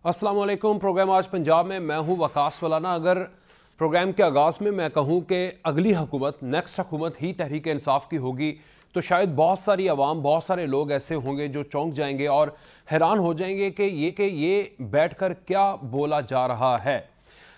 अस्सलाम वालेकुम। प्रोग्राम आज पंजाब में मैं हूं वकास वलाना। अगर प्रोग्राम के आगाज़ में मैं कहूं कि अगली हुकूमत नेक्स्ट हुकूमत ही तहरीक इंसाफ की होगी तो शायद बहुत सारी आवाम, बहुत सारे लोग ऐसे होंगे जो चौंक जाएंगे और हैरान हो जाएंगे कि ये बैठकर क्या बोला जा रहा है।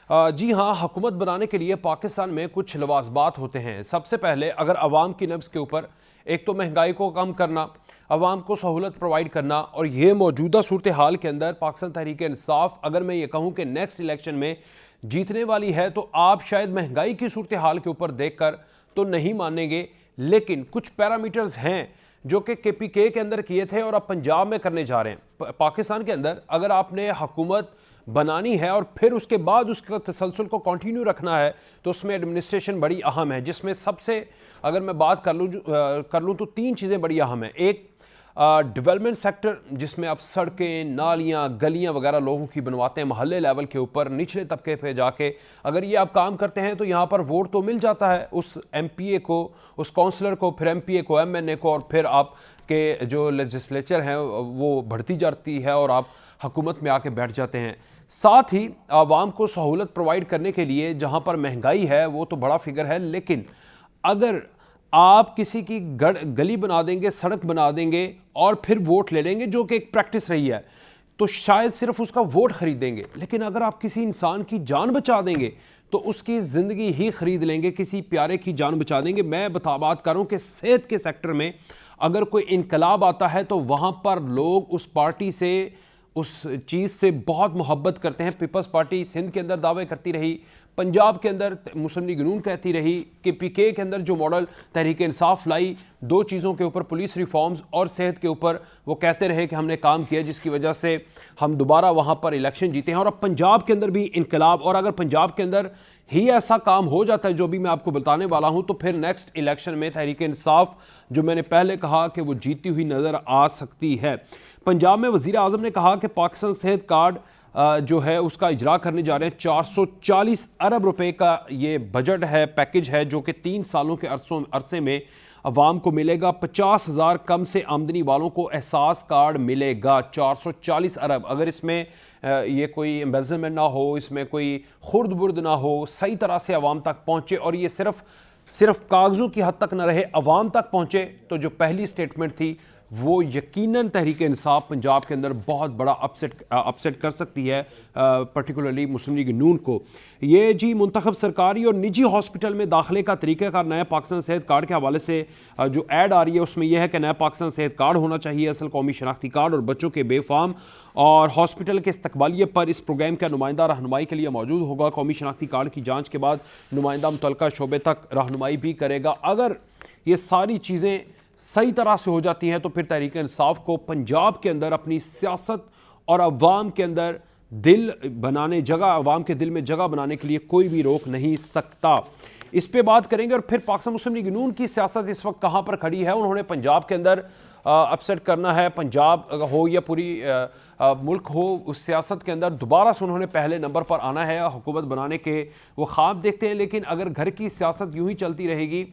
जी हाँ, हुकूमत बनाने के लिए पाकिस्तान में कुछ लवाजबात होते हैं। सबसे पहले अगर अवाम की नब्ज़ के ऊपर एक तो महंगाई को कम करना, अवाम को सहूलत प्रोवाइड करना, और ये मौजूदा सूरत हाल के अंदर पाकिस्तान तहरीक इंसाफ अगर मैं ये कहूँ कि नेक्स्ट इलेक्शन में जीतने वाली है तो आप शायद महंगाई की सूरत हाल के ऊपर देख कर तो नहीं मानेंगे, लेकिन कुछ पैरामीटर्स हैं जो कि KPK के अंदर किए थे और अब पंजाब में करने जा रहे हैं। पाकिस्तान के अंदर अगर आपने हुकूमत बनानी है और फिर उसके बाद उसका तसलसल को कंटिन्यू रखना है तो उसमें एडमिनिस्ट्रेशन बड़ी अहम है, जिसमें सबसे अगर मैं बात कर लूँ तो तीन चीज़ें बड़ी अहम हैं। एक, डेवलपमेंट सेक्टर, जिसमें आप सड़कें, नालियाँ, गलियाँ वगैरह लोगों की बनवाते हैं मोहल्ले लेवल के ऊपर, निचले तबके पे जाके। अगर ये आप काम करते हैं तो यहाँ पर वोट तो मिल जाता है उस MPA को, उस काउंसलर को, फिर MPA को, MNA को, और फिर आपके जो लेजिस्लेचर हैं वो बढ़ती जाती है और आप हुकूमत में आके बैठ जाते हैं। साथ ही आवाम को सहूलत प्रोवाइड करने के लिए जहाँ पर महंगाई है वो तो बड़ा फिगर है, लेकिन अगर आप किसी की गली बना देंगे, सड़क बना देंगे और फिर वोट ले लेंगे, जो कि एक प्रैक्टिस रही है, तो शायद सिर्फ उसका वोट खरीदेंगे। लेकिन अगर आप किसी इंसान की जान बचा देंगे तो उसकी ज़िंदगी ही खरीद लेंगे, किसी प्यारे की जान बचा देंगे। मैं बात कर रहा हूँ कि सेहत के सेक्टर में अगर कोई इनकलाब आता है तो वहाँ पर लोग उस पार्टी से, उस चीज़ से बहुत मोहब्बत करते हैं। पीपल्स पार्टी सिंध के अंदर दावे करती रही, पंजाब के अंदर मुस्लिम लीग नून कहती रही, KPK के अंदर जो मॉडल तहरीक इंसाफ लाई, दो चीज़ों के ऊपर, पुलिस रिफॉर्म्स और सेहत के ऊपर, वो कहते रहे कि हमने काम किया, जिसकी वजह से हम दोबारा वहाँ पर इलेक्शन जीते हैं। और अब पंजाब के अंदर भी इनकलाब, और अगर पंजाब के अंदर ही ऐसा काम हो जाता है जो भी मैं आपको बताने वाला हूँ, तो फिर नेक्स्ट इलेक्शन में तहरीक इंसाफ, जो मैंने पहले कहा कि वो जीती हुई नज़र आ सकती है। पंजाब में वज़ीर आज़म ने कहा कि पाकिस्तान सेहत कार्ड जो है उसका इजरा करने जा रहे हैं। 440 अरब रुपए का ये बजट है, पैकेज है, जो कि 3 सालों के अरसे में अवाम को मिलेगा। 50,000 कम से आमदनी वालों को एहसास कार्ड मिलेगा। 440 अरब, अगर इसमें ये कोई एम्बेजलमेंट ना हो, इसमें कोई खुर्द बुर्द ना हो, सही तरह से अवाम तक पहुँचे और ये सिर्फ कागजों की हद तक न रहे, अवाम तक पहुँचे, तो जो पहली स्टेटमेंट थी वो यकीनन तहरीक इंसाफ पंजाब के अंदर बहुत बड़ा अपसेट कर सकती है, पर्टिकुलरली मुस्लिम लीग नून को। ये जी मुंतखब सरकारी और निजी हॉस्पिटल में दाखिले का तरीक़ाकार नया पाकिस्तान सेहत कार्ड के हवाले से जो ऐड आ रही है उसमें यह है कि नया पाकिस्तान सेहत कार्ड होना चाहिए, असल कौमी शनाख्ती कार्ड, और बच्चों के बेफाम और हॉस्पिटल के इस्तकबालिये पर इस प्रोग्राम का नुमाइंदा रहनुमाई के लिए मौजूद होगा। कौमी शनाख्ती कार्ड की जाँच के बाद नुमाइंदा मुतल्लिका शोबे तक रहनुमाई भी करेगा। अगर ये सारी चीज़ें सही तरह से हो जाती हैं तो फिर तहरीक इंसाफ को पंजाब के अंदर अपनी सियासत और अवाम के अंदर अवाम के दिल में जगह बनाने के लिए कोई भी रोक नहीं सकता। इस पे बात करेंगे। और फिर पाकिस्तान मुस्लिम लीग नून की सियासत इस वक्त कहाँ पर खड़ी है। उन्होंने पंजाब के अंदर अपसेट करना है, पंजाब हो या पूरी मुल्क हो, उस सियासत के अंदर दोबारा से उन्होंने पहले नंबर पर आना है, हुकूमत बनाने के वो ख्वाब देखते हैं। लेकिन अगर घर की सियासत यूं ही चलती रहेगी,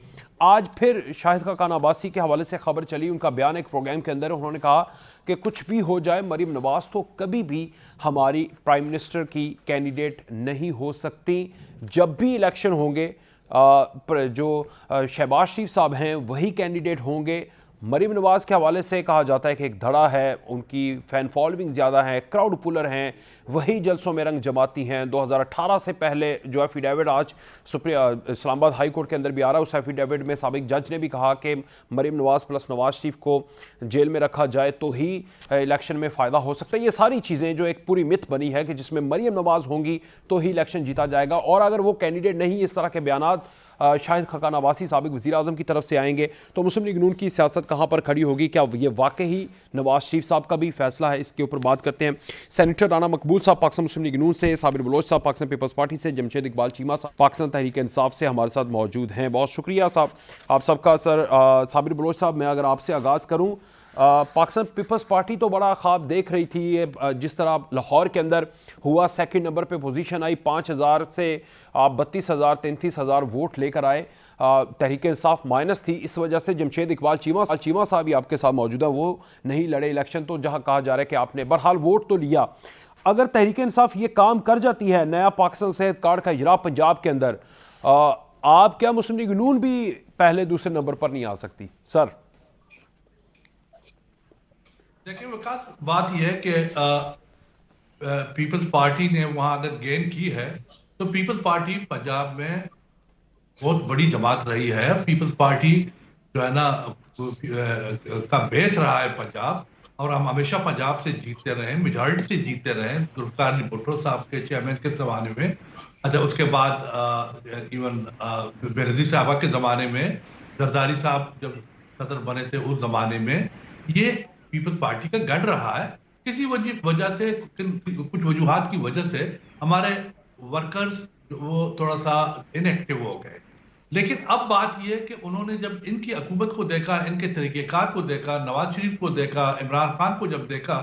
आज फिर शाहिद खाकान अब्बासी के हवाले से खबर चली, उनका बयान एक प्रोग्राम के अंदर, उन्होंने कहा कि कुछ भी हो जाए मरीम नवाज तो कभी भी हमारी प्राइम मिनिस्टर की कैंडिडेट नहीं हो सकती। जब भी इलेक्शन होंगे जो शहबाज शरीफ साहब हैं वही कैंडिडेट होंगे। मरीम नवाज़ के हवाले से कहा जाता है कि एक धड़ा है, उनकी फ़ैन फॉलोइंग ज़्यादा है, क्राउड पुलर हैं, वही जलसों में रंग जमाती हैं। 2018 से पहले जो एफिडेविट आज इस्लामाबाद हाई कोर्ट के अंदर भी आ रहा है, उस एफिडेविट में साबिक जज ने भी कहा कि मरीम नवाज़ प्लस नवाज शरीफ को जेल में रखा जाए तो ही इलेक्शन में फ़ायदा हो सकता है। ये सारी चीज़ें जो एक पूरी मिथ बनी है कि जिसमें मरीम नवाज़ होंगी तो ही इलेक्शन जीता जाएगा, और अगर वो कैंडिडेट नहीं, इस तरह के बयानात शाहिद खाकान अब्बासी साबिक वज़ीर आज़म की तरफ से आएंगे, तो मुस्लिम लीग नून की सियासत कहाँ पर खड़ी होगी। क्या ये वाकई ही नवाज शरीफ साहब का भी फैसला है, इसके ऊपर बात करते हैं। सेनेटर राना मकबूल साहब पाकिस्तान मुस्लिम लीग नून से, साबिर बलोच साहब पाकिस्तान पीपल्स पार्टी से, जमशेद इकबाल चीमा साहब पाकिस्तान तहरीक इंसाफ से हमारे साथ मौजूद हैं। बहुत शुक्रिया साहब आप सबका। सर साबिर बलोच साहब, मैं अगर आपसे आगाज़ करूँ, पाकिस्तान पीपल्स पार्टी तो बड़ा ख्वाब देख रही थी, ये जिस तरह लाहौर के अंदर हुआ, सेकंड नंबर पे पोजीशन आई, 5,000 से आप 32,000 33,000 वोट लेकर आए। तहरीक इंसाफ माइनस थी, इस वजह से जमशेद इकबाल चीमा साहब भी आपके साथ मौजूद है, वो नहीं लड़े इलेक्शन, तो जहां कहा जा रहा है कि आपने बहरहाल वोट तो लिया। अगर तहरीक इंसाफ ये काम कर जाती है, नया पाकिस्तान सेहत कार्ड का इजरा पंजाब के अंदर, आप क्या मुस्लिम लीग नून भी पहले दूसरे नंबर पर नहीं आ सकती? सर देखिए विकास, बात यह है कि पीपल्स पार्टी ने वहां अगर गेन की है तो पीपल्स पार्टी पंजाब में बहुत बड़ी जमात रही है। पीपल्स पार्टी जो है ना का बेस रहा है पंजाब, और हम हमेशा पंजाब से जीतते रहे, मेजॉरिटी से जीतते रहे, जुल्फिकार अली भुट्टो साहब के चेयरमैन के जमाने में। अच्छा, उसके बाद इवन बेनजीर साहबा के जमाने में, जरदारी साहब जब सदर बने थे उस जमाने में, ये पीपल्स पार्टी का गढ़ रहा है। किसी वजह से, कुछ वजूहात की वजह से हमारे वर्कर्स वो थोड़ा सा इनएक्टिव हो गए। लेकिन अब बात यह है कि उन्होंने जब इनकी हुकूमत को देखा, इनके तरीकेकार को देखा, नवाज शरीफ को देखा, इमरान खान को जब देखा,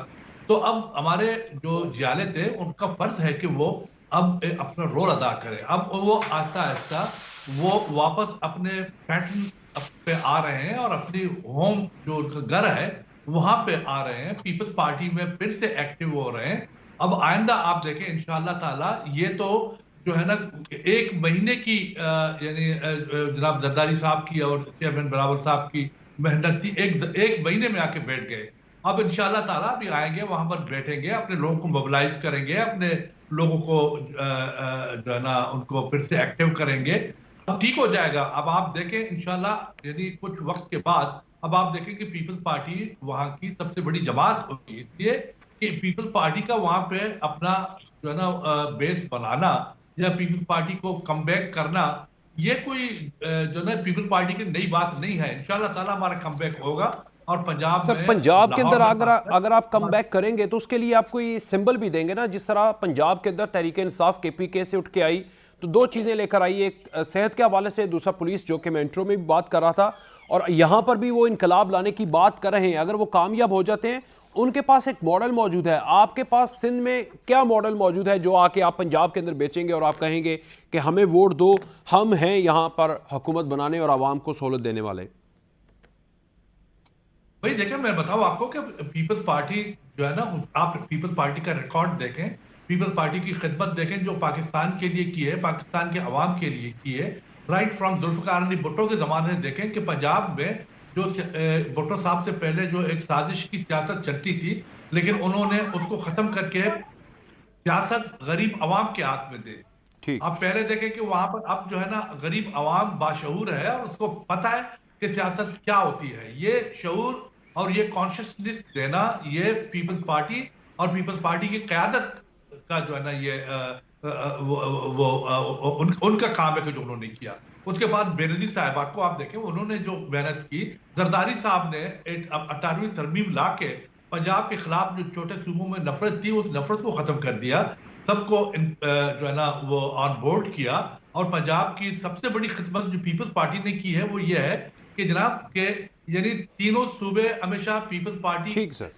तो अब हमारे जो जियाले थे उनका फर्ज है कि वो अब अपना रोल अदा करें। अब वो आहिस्ता आहिस्ता वो वापस अपने पैटर्न पे आ रहे हैं और अपनी होम जो उनका घर है वहां पे आ रहे हैं, पीपल्स पार्टी में फिर से एक्टिव हो रहे हैं। अब आइंदा आप देखें इंशाअल्लाह ताला, ये तो जो है ना 1 महीने की यानी जनाब जरदारी साहब की और चेयरमैन बराबर साहब की मेहनत थी, एक महीने में आके बैठ गए। अब इंशाअल्लाह ताला भी आएंगे, वहां पर बैठेंगे, अपने लोगों को मोबिलाइज करेंगे, अपने लोगों को जो है ना उनको फिर से एक्टिव करेंगे। अब ठीक हो जाएगा। अब आप देखें इंशाअल्लाह, यदि कुछ वक्त के बाद अब आप देखें कि पीपल्स पार्टी वहां की सबसे बड़ी जमात होगी, इसलिए कि पीपल्स पार्टी का वहां पे अपना जो है ना बेस बनाना या पीपल्स पार्टी को कमबैक करना, ये कोई जो ना पीपल्स पार्टी की नई बात नहीं है। इंशाल्लाह ताला हमारा कमबैक होगा और पंजाब सर, में, पंजाब के अंदर लाहौर में अगर आप कम बैक करेंगे तो उसके लिए आप कोई सिंबल भी देंगे ना? जिस तरह पंजाब के अंदर तहरीक इंसाफ केपीके से उठ के आई तो 2 चीजें लेकर आई, एक सेहत के हवाले से, दूसरा पुलिस, जो कि मैं इंट्रो में भी बात कर रहा था, और यहां पर भी वो इनकलाब लाने की बात कर रहे हैं। अगर वो कामयाब हो जाते हैं, उनके पास एक मॉडल मौजूद है। आपके पास सिंध में क्या मॉडल मौजूद है जो आके आप पंजाब के अंदर बेचेंगे और आप कहेंगे कि हमें वोट दो, हम हैं यहां पर हुकूमत बनाने और आवाम को सहूलत देने वाले? भाई देखिए, मैं बताऊं आपको कि पीपल्स पार्टी जो है ना, आप पीपल्स पार्टी का रिकॉर्ड देखें, पीपल्स पार्टी की खिदमत देखें जो पाकिस्तान के लिए की है, पाकिस्तान के अवाम के लिए की है। राइट फ्रॉम जुल्फिकार अली भुट्टो के जमाने में देखें कि पंजाब में जो भुट्टो साहब से पहले जो एक साजिश की सियासत चलती थी, लेकिन उन्होंने उसको खत्म करके सियासत गरीब अवाम के हाथ में दे। ठीक। आप पहले देखें कि वहां पर अब जो है ना गरीब अवाम बाशऊर है और उसको पता है कि सियासत क्या होती है। ये शऊर और ये कॉन्शियसनेस देना, ये पीपल्स पार्टी और पीपल्स पार्टी की क़यादत का जो है ना ये उनका काम है कि जो उन्होंने किया। उसके बाद बेनजीर साहिबा को आप देखें, उन्होंने जो मेहनत की, जरदारी साहब ने 18वीं तरमीम ला के पंजाब के खिलाफ जो छोटे सूबों में नफरत थी, उस नफरत को खत्म कर दिया, सबको जो है ना वो ऑन बोर्ड किया। और पंजाब की सबसे बड़ी खिदमत जो पीपल्स पार्टी ने की है वो ये है कि जनाब के यानी तीनों सूबे हमेशा पीपल्स पार्टी ठीक सर।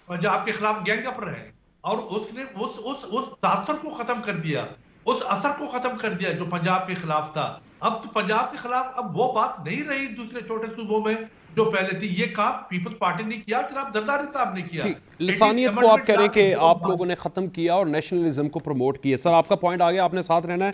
पंजाब के खिलाफ गैंग अप रहे और उसने उस तासर को खत्म कर दिया, उस असर को खत्म कर दिया जो पंजाब के खिलाफ था। अब तो पंजाब के खिलाफ अब वो बात नहीं रही दूसरे छोटे सूबों में जो पहले थी। ये काम पीपल्स पार्टी ने किया, जनाब जरदारी साहब ने किया। लिसानियत को आप कह रहे हैं कि आप लोगों ने खत्म किया और नेशनलिज्म को प्रमोट किया। सर, आपका पॉइंट आ गया, आपने साथ रहना है।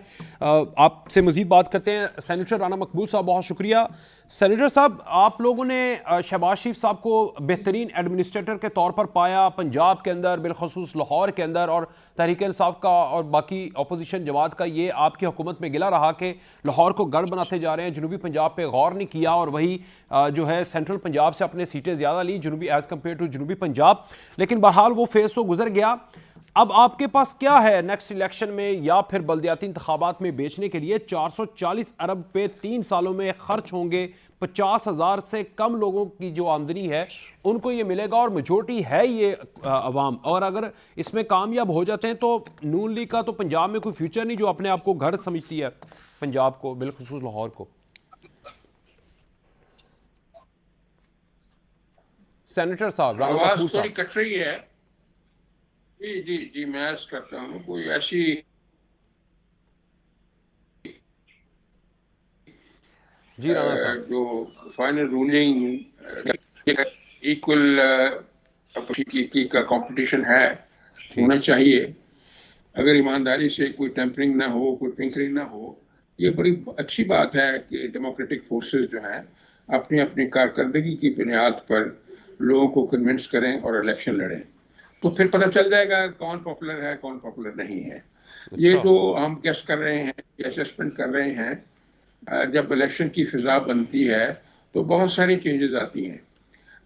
आपसे मजीद बात करते हैं। सेनेटर राना मकबूल साहब, बहुत शुक्रिया। सेनेटर साहब, आप लोगों ने शहबाज शरीफ साहब को बेहतरीन एडमिनिस्ट्रेटर के तौर पर पाया पंजाब के अंदर, बिलखसूस लाहौर के अंदर, और तहरीक इंसाफ का और बाकी अपोजिशन जमात का ये आपकी हुकूमत में गिला रहा कि लाहौर को गढ़ बनाते जा रहे हैं, जनूबी पंजाब पे गौर नहीं किया, और वही जो है सेंट्रल पंजाब से अपने सीटें ज़्यादा ली जनूबी एज़ कम्पेयर टू जनूबी पंजाब। लेकिन बहरहाल वो फेज़ तो गुजर गया। अब आपके पास क्या है नेक्स्ट इलेक्शन में या फिर बल्दियाती इंतखाबात में बेचने के लिए? 440 अरब पे 3 सालों में खर्च होंगे, 50,000 से कम लोगों की जो आमदनी है उनको ये मिलेगा, और मेजोरिटी है ये अवाम। और अगर इसमें कामयाब हो जाते हैं तो नून लीग का तो पंजाब में कोई फ्यूचर नहीं, जो अपने आप को घर समझती है पंजाब को, बिलखुसूस लाहौर को। सेनेटर साहब, आवाज थोड़ी कट रही है। जी जी जी, मैं अर्ज करता हूँ, कोई ऐसी जी राणा साहब जो फाइनल रूलिंग इक्वल का कंपटीशन है, होना चाहिए। अगर ईमानदारी से कोई टेम्परिंग ना हो, कोई टिंकरिंग ना हो, ये बड़ी अच्छी बात है कि डेमोक्रेटिक फोर्सेस जो हैं अपनी अपनी कारकर्दगी की बुनियाद पर लोगों को कन्विंस करें और इलेक्शन लड़ें, तो फिर पता चल जाएगा कौन पॉपुलर है, कौन पॉपुलर नहीं है। ये अच्छा। जो हम गेस कर रहे हैं, असेसमेंट कर रहे हैं, जब इलेक्शन की फिजा बनती है तो बहुत सारी चेंजेस आती हैं।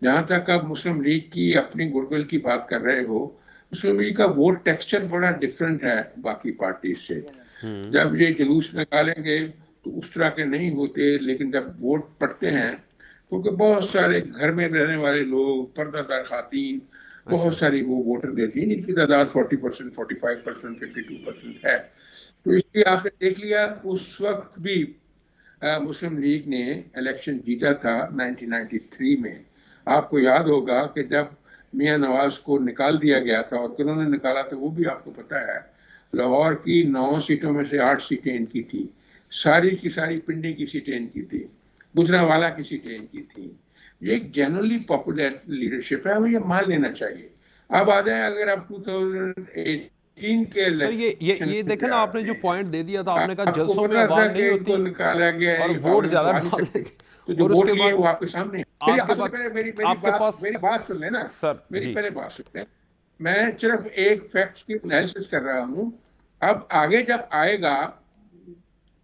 जहां तक आप मुस्लिम लीग की अपनी गुडविल की बात कर रहे हो, मुस्लिम लीग का वोट टेक्सचर बड़ा डिफरेंट है बाकी पार्टी से। जब ये जुलूस निकालेंगे तो उस तरह के नहीं होते, लेकिन जब वोट पड़ते हैं, क्योंकि बहुत सारे घर में रहने वाले लोग, पर्दादार खातीन, बहुत सारी वो वोटर देती है, इनकी तादाद 40%, 45%, 52% है। तो इसलिए आपने देख लिया उस वक्त भी मुस्लिम लीग ने इलेक्शन जीता था 1993 में। आपको याद होगा कि जब मियां नवाज को निकाल दिया गया था, और किन्होंने निकाला था वो भी आपको पता है। लाहौर की 9 सीटों में से 8 सीटें इनकी थी, सारी की सारी पिंडी की सीटें इनकी थी, गुजरांवाला की सीटें इनकी थी। ये एक जनरली पॉपुलर लीडरशिप है, हमें ये मान लेना चाहिए। अब आ जाए, अगर आप 2018 के सर ये देखें ना, आपने जो पॉइंट दे दिया था, आपने कहा आपको जलसों में पता था आवाम कि नहीं इनको होती निकाला गया और है, वोट इनको ज्यादा आ नहीं डाल सकते। देते, तो जो और वोट उसके लिए वो बाद आपके सामने है। आपके पास मेरी बात सुन लेना सर मेरी जी। पहले बात सुन ले। मैं सिर्फ एक फैक्ट की एनालिसिस कर रहा हूँ। अब आगे जब आएगा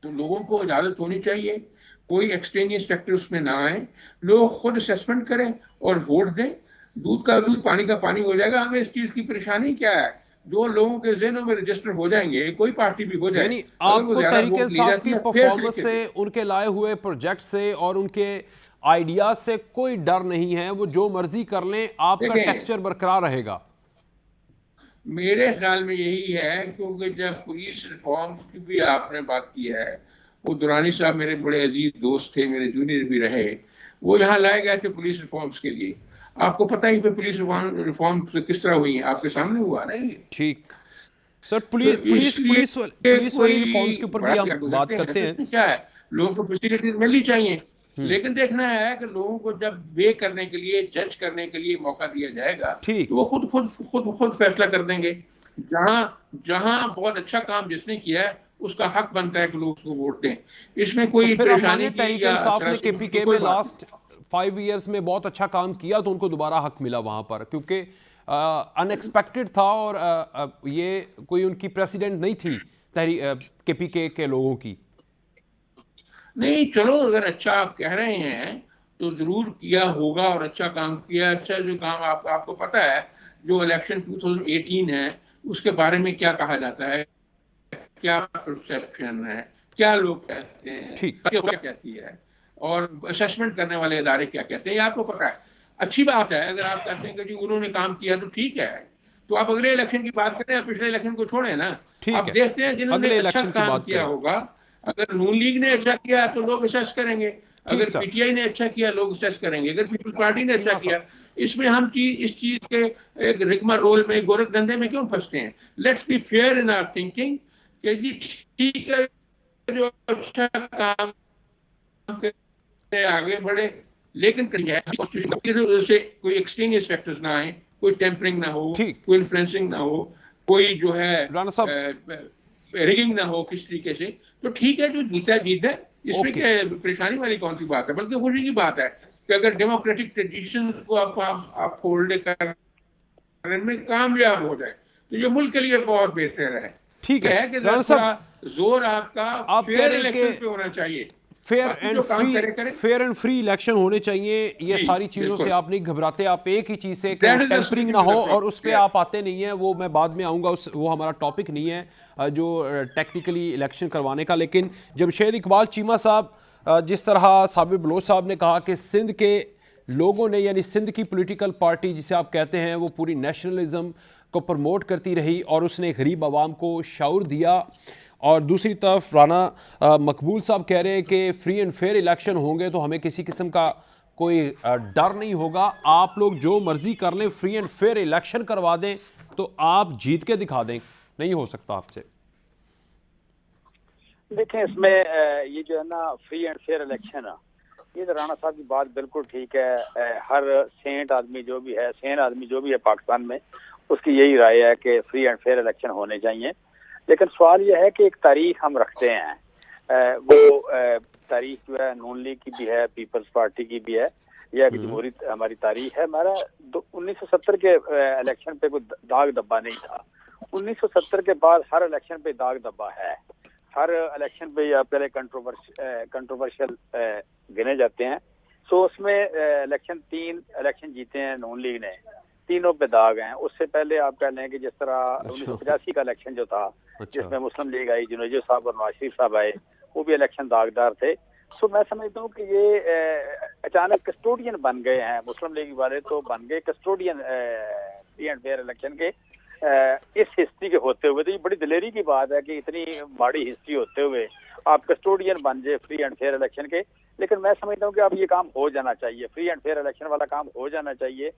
तो लोगों को इजाजत होनी चाहिए, कोई एक्सट्रेनियस फैक्टर उसमें ना आए, लोग खुद असेसमेंट करें और वोट दें। दूध का दूध, पानी का पानी हो जाएगा। हमें इस चीज की परेशानी क्या है? जो लोगों के ज़हनों में रजिस्टर हो जाएंगे, कोई पार्टी भी हो जाए, यानी अगर वो आपको ज्यादा तहरीक वोट ली इंसाफ जाती की है फेयर परफॉर्मेंस तरीके से, उनके लाए हुए प्रोजेक्ट से और उनके आइडियाज से कोई डर नहीं है, वो जो मर्जी कर लें, आपका देखें, टेक्सचर बरकरार रहेगा। मेरे ख्याल में यही है, क्योंकि जब पुलिस रिफॉर्म्स की भी आपने बात की है, वो दुरानी साहब मेरे बड़े अजीज दोस्त थे, मेरे जूनियर भी रहे। वो यहाँ लाए गए थे पुलिस रिफॉर्म्स के लिए। आपको पता ही पुलिस रिफॉर्म किस तरह हुई है, आपके सामने हुआ ना ये। ठीक सर, तो इसलिए पुलिस वाली रिफॉर्म्स के कोई ऊपर भी बड़ा क्या हम बात गुजरते हैं, करते तो हैं। इसमें क्या है, लोगों को फैसिलिटीज मिलनी चाहिए। लेकिन देखना है कि लोगों को जब वे करने के लिए, जज करने के लिए मौका दिया जाएगा, ठीक। तो वो खुद फैसला कर देंगे। जहां जहां बहुत अच्छा काम जिसने किया है, उसका हक बनता है कि लोग उसको वोट दें। इसमें तो कोई फिर आप परेशानी माने की तहरीक या इंसाफ ने सरासर केपीके कोई में बात लास्ट 5 इयर्स में बहुत अच्छा काम किया, तो उनको दोबारा हक मिला वहां पर, क्योंकि अनएक्सपेक्टेड था और ये कोई उनकी प्रेसिडेंट नहीं थी केपीके के लोगों की। नहीं। चलो, अगर अच्छा आप कह रहे हैं तो जरूर किया होगा और अच्छा काम किया। अच्छा जो काम आपको पता है, जो इलेक्शन 2018 है उसके बारे में क्या कहा जाता है, क्या परसेप्शन है, क्या लोग कहते हैं, ठीक। क्या कहती है, और असेसमेंट करने वाले इदारे क्या कहते हैं, ये आपको पता है। अच्छी बात है अगर आप कहते हैं कि जी उन्होंने काम किया तो ठीक है। तो आप अगले इलेक्शन की बात करें, आप पिछले इलेक्शन को छोड़े ना। ठीक आप है, देखते हैं जिन्होंने अगले अच्छा इलेक्शन की काम बात किया करें। होगा। अगर नून लीग ने अच्छा किया तो लोग असेस करेंगे, ठीक अगर सर। पीटीआई ने अच्छा किया लोग असेस करेंगे, अगर पीपल्स पार्टी ने अच्छा चीमा किया। साहब। इसमें हम इस चीज के एक रिकमा रोल में, गोरख धंधे में क्यों फंसते हैं? Let's be fair in our thinking कि जी ठीक है, जो अच्छा काम करे आगे बढ़े, लेकिन कॉन्स्टिट्यूशन से कोई एक्सट्रीनियस फैक्टर्स ना आए, कोई टेम्परिंग ना हो, ठीक। कोई इन्फ्लुएंसिंग ना हो, कोई जो है राणा साहब। रिगिंग ना हो किस तरीके से। तो ठीक है, जो जीता जीत है, इसमें ओके। क्या परेशानी वाली कौन सी बात है? बल्कि खुशी की बात है कि अगर डेमोक्रेटिक ट्रेडिशंस को आप होल्ड करने में कामयाब हो जाए तो ये मुल्क के लिए बहुत बेहतर है। ठीक यह है है कि राणा थोड़ा साहब, जोर आपका आप कह फेयर रहे हैं इलेक्शन कि पे होना चाहिए। फेयर बाकी एंड जो काम फ्री, करे फेयर एंड फ्री इलेक्शन होने चाहिए। ये जी, सारी चीजों से बिल्कुल। आप नहीं घबराते, आप एक ही चीज से कि That is the tempering solution ना to हो, the और problem. उस पे Yeah. आप आते नहीं है। वो मैं बाद में आऊंगा, वो हमारा टॉपिक नहीं है जो टेक्निकली इलेक्शन करवाने का। लेकिन जमशेद इकबाल चीमा साहब, जिस तरह साबिर बलोच साहब ने कहा कि सिंध के लोगों ने, यानी सिंध की पॉलिटिकल पार्टी जिसे आप कहते हैं, वो पूरी नेशनलिज्म को प्रमोट करती रही और उसने गरीब आवाम को शऊर दिया। और दूसरी तरफ राना मकबूल साहब कह रहे हैं कि फ्री एंड फेयर इलेक्शन होंगे तो हमें किसी किस्म का कोई डर नहीं होगा, आप लोग जो मर्जी कर लें, फ्री एंड फेयर इलेक्शन करवा दें तो आप जीत के दिखा दें, नहीं हो सकता आपसे। देखें, इसमें ये जो है ना फ्री एंड फेयर इलेक्शन है, ये तो राणा साहब की बात बिल्कुल ठीक है। हर सेंट आदमी जो भी है, सेंट आदमी जो भी है पाकिस्तान में, उसकी यही राय है कि फ्री एंड फेयर इलेक्शन होने चाहिए। लेकिन सवाल यह है कि एक तारीख हम रखते हैं, वो तारीख जो है नून लीग की भी है, पीपल्स पार्टी की भी है, यह एक जमहूरी हमारी तारीख है। हमारा 1970 के इलेक्शन पे कोई दाग धब्बा नहीं था। 1970 के बाद हर इलेक्शन पे दाग धब्बा है। हर इलेक्शन पे या पहले कंट्रोवर्शियल गिने जाते हैं। सो उसमें इलेक्शन 3 इलेक्शन जीते हैं नून लीग ने, तीनों पे दाग हैं। उससे पहले आप कह लें कि जिस तरह 1985 का इलेक्शन जो था, जिसमें मुस्लिम लीग आई, जुनैजो साहब और नवाज शरीफ साहब आए, वो भी इलेक्शन दागदार थे। सो मैं समझता हूँ कि ये अचानक कस्टोडियन बन गए हैं, मुस्लिम लीग वाले तो बन गए custodian free and fair election के। इस हिस्ट्री के होते हुए तो ये बड़ी दिलेरी की बात है कि इतनी बड़ी हिस्ट्री होते हुए आप कस्टोडियन बन जाए फ्री एंड फेयर इलेक्शन के। लेकिन मैं समझता हूँ कि अब ये काम हो जाना चाहिए, फ्री एंड फेयर इलेक्शन वाला काम हो जाना चाहिए।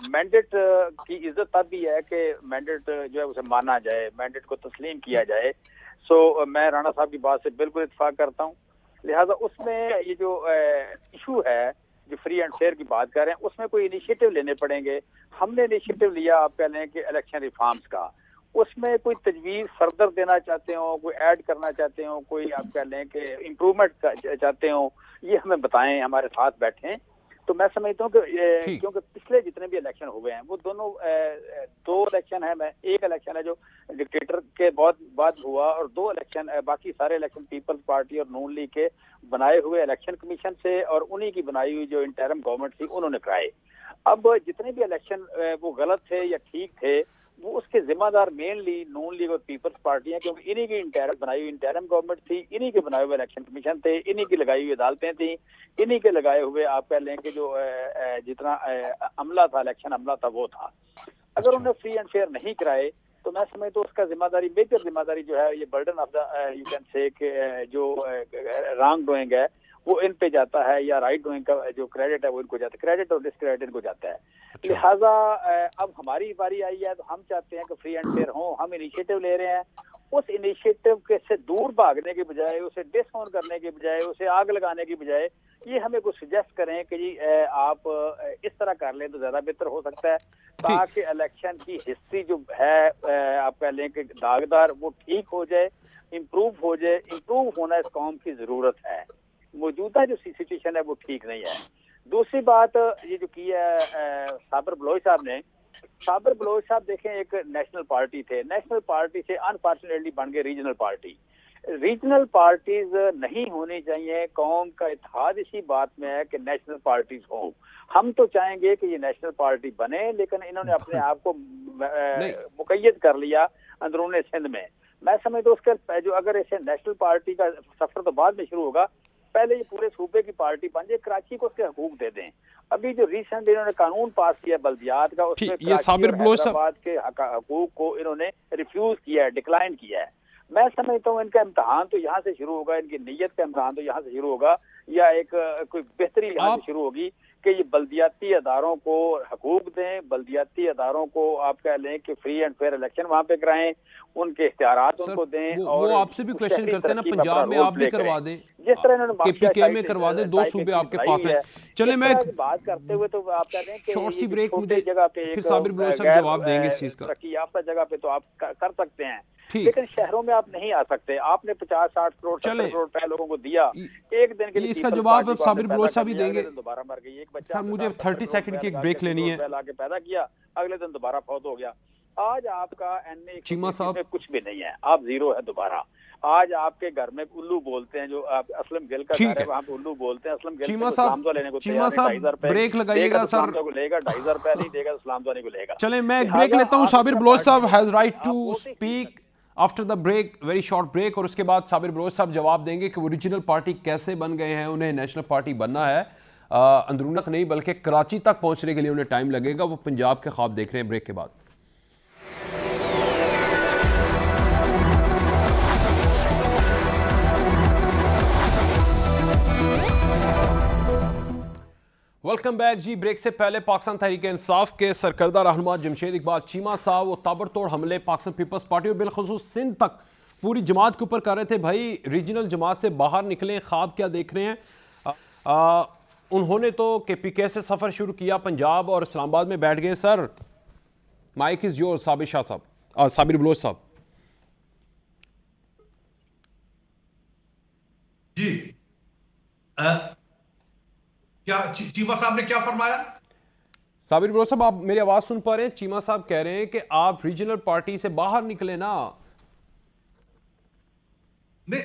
मैंडेट की इज्जत तब भी है कि मैंडेट जो है उसे माना जाए, मैंडेट को तस्लीम किया जाए। सो मैं राणा साहब की बात से बिल्कुल इत्तेफाक करता हूँ। लिहाजा उसमें ये जो इशू है जो फ्री एंड फेयर की बात कर रहे हैं, उसमें कोई इनिशिएटिव लेने पड़ेंगे। हमने इनिशिएटिव लिया, आप कह लें कि इलेक्शन रिफॉर्म्स का, उसमें कोई तजवीज़ फर्दर देना चाहते हो, कोई ऐड करना चाहते हो, कोई आप कह लें कि इम्प्रूवमेंट चाहते हो, ये हमें बताएं, हमारे साथ बैठें। तो मैं समझता हूँ कि क्योंकि पिछले जितने भी इलेक्शन हुए हैं वो दोनों 2 इलेक्शन है, मैं एक इलेक्शन है जो डिक्टेटर के बहुत बाद हुआ, और 2 इलेक्शन बाकी सारे इलेक्शन पीपल्स पार्टी और नून लीग के बनाए हुए इलेक्शन कमीशन से और उन्हीं की बनाई हुई जो इंटरिम गवर्नमेंट थी उन्होंने कराए। अब जितने भी इलेक्शन वो गलत थे या ठीक थे, वो उसके जिम्मेदार मेनली नून लीग और पीपल्स पार्टी हैं, क्योंकि इन्हीं की बनाई हुई इंटरिम गवर्नमेंट थी, इन्हीं के बनाए हुए इलेक्शन कमीशन थे, इन्हीं की लगाई हुई अदालतें थी, इन्हीं के लगाए हुए आप कह लें कि जो जितना अमला था, इलेक्शन अमला था, वो था। अगर उन्हें फ्री एंड फेयर नहीं कराए तो मैं समझता हूँ उसका जिम्मेदारी, मेजर जिम्मेदारी जो है, ये burden of the you can say जो रॉन्ग डूइंग है वो इन पे जाता है, या राइट डूइंग का जो क्रेडिट है वो इनको जाता है, क्रेडिट और डिसक्रेडिट इनको जाता है। लिहाजा अब हमारी बारी आई है तो हम चाहते हैं कि फ्री एंड फेयर हो, हम इनिशिएटिव ले रहे हैं। उस इनिशिएटिव के से दूर भागने के बजाय, उसे डिसऑन करने के बजाय, उसे आग लगाने के बजाय, ये हमें कुछ सजेस्ट करें कि जी आप इस तरह कर लें तो ज्यादा बेहतर हो सकता है, ताकि इलेक्शन की हिस्ट्री जो है आप कह लें कि दागदार, वो ठीक हो जाए, इम्प्रूव हो जाए। इम्प्रूव होना इस कौम की जरूरत है, मौजूदा जो सिचुएशन है वो ठीक नहीं है। दूसरी बात ये जो की है साबिर बलोच साहब ने, साबिर बलोच साहब देखें एक नेशनल पार्टी थे, नेशनल पार्टी से अनफॉर्चुनेटली बन गए रीजनल पार्टी। रीजनल पार्टीज नहीं होनी चाहिए, कौम का इत्तेहाद इसी बात में है कि नेशनल पार्टीज हो। हम तो चाहेंगे कि ये नेशनल पार्टी बने, लेकिन इन्होंने अपने आप को मुकय्यद कर लिया अंदरूनी सिंध में। मैं समझता हूँ उसके जो अगर ऐसे नेशनल पार्टी का सफर तो बाद में शुरू होगा, पहले ये पूरे सूबे की पार्टी बन जाए, कराची को उसके हकूक दे दें। अभी जो रिसेंट इन्होंने कानून पास किया बल्दियात का, उसमें हैदराबाद के हकूक को इन्होंने रिफ्यूज किया है, डिक्लाइन किया है। मैं समझता हूँ इनका इम्तहान तो यहाँ से शुरू होगा, इनकी नीयत का इम्तहान तो यहाँ से शुरू होगा, या एक कोई बेहतरी यहाँ से शुरू होगी कि ये बल्दियाती अदारों को हकूक दें, बल्दियाती अदारों को आप कह लें कि फ्री एंड फेयर इलेक्शन वहाँ पे कराएं, उनके इख्तियारात उनको दें। और वो आपसे भी क्वेश्चन करते हैं ना, पंजाब में आप भी करवा दें, जिस तरह इन्होंने केपीके में करवा दें, 2 सूबे आपके पास हैं। चले मैं बात करते हुए तो आप कह रहे हैं कि शॉर्ट सी ब्रेक, मुझे जगह पे फिर साबिर बलोच साहब जवाब देंगे इस चीज का। तरक्की याफ्ता जगह पे तो आप कर सकते हैं, लेकिन शहरों में आप नहीं आ सकते। आपने 50-60 करोड़ 70 करोड़ रुपए लोगों को दिया एक दिन के लिए, इसका जवाब साबिर बलोच साहब ही देंगे। दोबारा मर गई एक बच्चा, सर मुझे 30 सेकंड की एक ब्रेक लेनी है। लाके पैदा किया, अगले दिन दोबारा फौत हो गया। आज आपका एनए चीमा साहब कुछ भी नहीं है, आप जीरो है दोबारा। आज आपके घर में उल्लू बोलते हैं, जो असलम गिल का घर है वहाँ पे उल्लू बोलते हैं। असलम गिल चीमा साहब ब्रेक लगाइएगा सर, लेगा 2,500 रुपए नहीं देगा, इस्लाम को नहीं लेगा। चले मैं एक ब्रेक लेता हूँ। साबिर बलोच साहब has right to speak after the break, very short break, और उसके बाद साबिर बलोच साहब जवाब देंगे कि ओरिजिनल पार्टी कैसे बन गए हैं, उन्हें नेशनल पार्टी बनना है, अंदरून तक नहीं बल्कि कराची तक पहुंचने के लिए उन्हें टाइम लगेगा, वो पंजाब के ख्वाब देख रहे हैं। ब्रेक के बाद वेलकम बैक जी। ब्रेक से पहले पाकिस्तान तहरीक इंसाफ के सरकर्दा रहनुमा जमशेद इकबाल चीमा साहब वो ताबड़तोड़ हमले पाकिस्तान पीपल्स पार्टी और बिलखुसूस सिंध तक पूरी जमात के ऊपर कर रहे थे। भाई रीजनल जमात से बाहर निकले, ख्वाब क्या देख रहे हैं? उन्होंने तो केपीके से सफ़र शुरू किया, पंजाब और इस्लामाबाद में बैठ गए। Sir mic is your Sabir Shah साहब, साबिर बलोच साहब। जी क्या चीमा साहब ने क्या फरमाया? साबिर बलोच साहब, आप मेरी आवाज सुन पा रहे हैं? चीमा साहब कह रहे हैं कि आप रीजनल पार्टी से बाहर निकले ना। नहीं,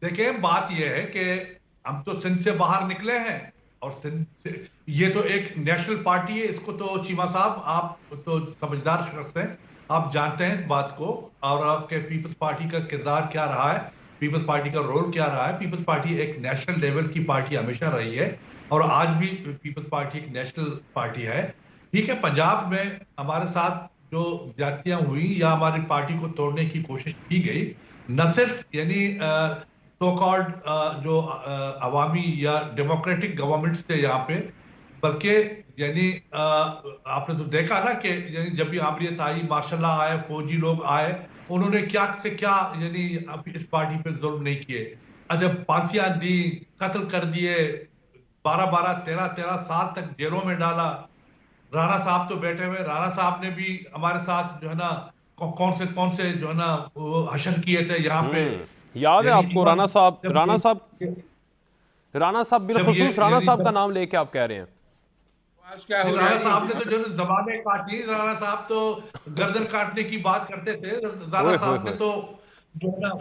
देखिए बात यह है कि हम तो सिंध से बाहर निकले हैं और सिंध ये तो एक नेशनल पार्टी है, इसको तो चीमा साहब आप तो समझदार शख्स हैं, आप जानते हैं इस बात को, और आपके पीपल्स पार्टी का किरदार क्या रहा है, पीपल्स पार्टी का रोल क्या रहा है। पीपल्स पार्टी एक नेशनल लेवल की पार्टी हमेशा रही है और आज भी पीपल्स पार्टी एक नेशनल पार्टी है। ठीक है, पंजाब में हमारे साथ जो ज्यादतियां हुई या हमारी पार्टी को तोड़ने की कोशिश की गई, न सिर्फ यानी सो कॉल्ड जो अवामी या डेमोक्रेटिक गवर्नमेंट्स थे यहाँ पे, बल्कि यानी आपने तो देखा ना कि यानी जब भी आमरीत आई, मार्शल लॉ आए, फौजी लोग आए, उन्होंने क्या से क्या यानी इस पार्टी पे जुल्म नहीं किए। अच्छा, फांसियां दी, कत्ल कर दिए, 12-12, 13-13 साल तक जेलों में डाला। राणा साहब तो बैठे हुए, राणा साहब ने भी हमारे साथ जो है ना कौन से जो है ना वो हशर किए थे यहाँ पे, याद है यानी आपको? राणा साहब जब ये बिलखुसूस राणा यानी साहब का नाम लेके आप कह रहे हैं। क्या हो रहा राणा है? साहब ने तो जो जबाने काटी, राणा साहब तो गर्दन काटने की बात करते थे। राणा ओए साहब होए ने तो जो है ना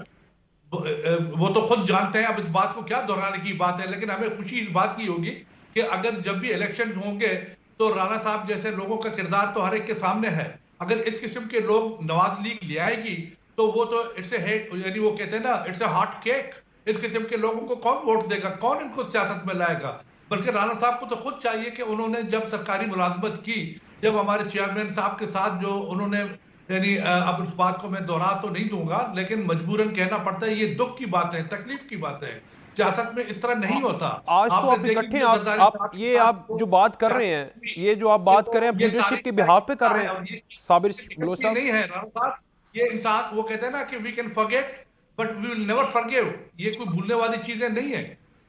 वो तो खुद जानते हैं, अब इस बात को क्या दोहराने की बात है। लेकिन हमें खुशी इस बात की होगी कि अगर जब भी इलेक्शन होंगे तो राणा साहब जैसे लोगों का किरदार तो हर एक के सामने है। अगर इस किस्म के लोग नवाज लीग ले आएगी तो वो तो इट्स ए हेट, यानी वो कहते हैं ना इट्स ए हॉट केक। इस किस्म के लोगों को कौन वोट देगा, कौन इनको सियासत में लाएगा? बल्कि राणा साहब को तो खुद चाहिए कि उन्होंने जब सरकारी मुलाजमत की, जब हमारे चेयरमैन साहब के साथ जो उन्होंने यानी अब इस बात को मैं दोहरा तो नहीं दूंगा, लेकिन मजबूरन कहना पड़ता है, ये दुख की बात है, तकलीफ की बात है। सियासत में इस तरह नहीं होता। आज तो आपने आप देखी इकट्ठे कि आप जरदारी आप साहब के ये साथ आप जो बात कर रहे हैं, ये जो आप बात कर रहे हैं लीडरशिप तारीख के का बिहाफ पे कर हिस्सा रहे है और हैं ये साबिर बलोच इकट्ठी साहब। नहीं है राणा साहब। ये इंसान वो कहते हैं ना कि we can forget but we will never forgive. ये कोई भूलने वाली चीजें नहीं है।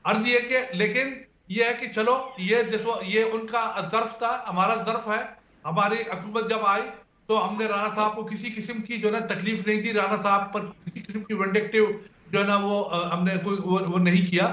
अर्ज ये कि लेकिन ये है कि चलो ये उनका ज़र्फ था, हमारा ज़र्फ है। हमारी हुकूमत जब आई तो हमने राणा साहब को किसी किस्म की जो है ना तकलीफ नहीं दी, राणा साहब पर किसी किस्म की विंडिक्टिव जो है ना वो हमने कोई वो नहीं किया,